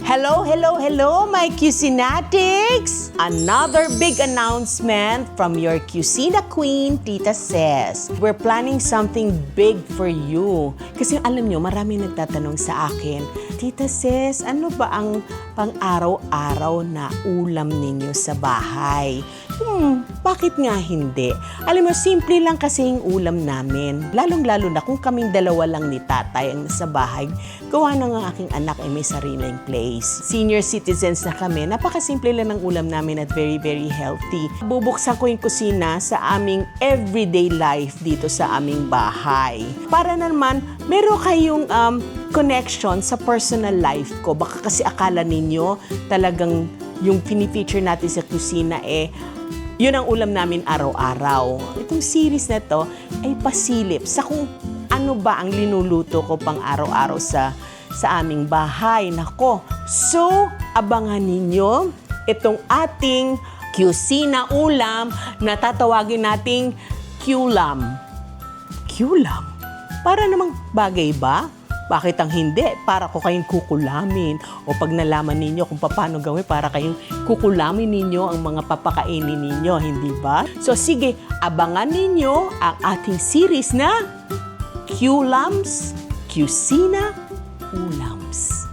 Hello, hello, hello, my Cuisinatics! Another big announcement from your Cuisina Queen, Tita Ces. We're planning something big for you. Kasi alam nyo, marami nagtatanong sa akin, Tita Ces, ano ba ang pang-araw-araw na ulam ninyo sa bahay? Bakit nga hindi? Alam mo, simple lang kasi yung ulam namin. Lalong-lalo na kung kaming dalawa lang ni tatay ang nasa bahay, gawa na nga aking anak ay may sariling place. Senior citizens na kami, napakasimple lang ng ulam namin at very, very healthy. Bubuksan ko yung kusina sa aming everyday life dito sa aming bahay. Para naman, meron kayong connection sa personal life ko. Baka kasi akala ninyo talagang yung pinifeature natin sa kusina yun ang ulam namin araw-araw. Itong series na to ay pasilip sa kung ano ba ang linuluto ko pang araw-araw sa aming bahay. Nako, so abangan ninyo itong ating Cuisina ulam na tatawagin nating Culam. Culam? Para namang bagay ba? Bakit ang hindi? Para ko kayong kukulamin. O pag nalaman ninyo kung paano gawin, para kayong kukulamin ninyo ang mga papakainin ninyo, hindi ba? So sige, abangan ninyo ang ating series na Culams, Cuisina Ulams.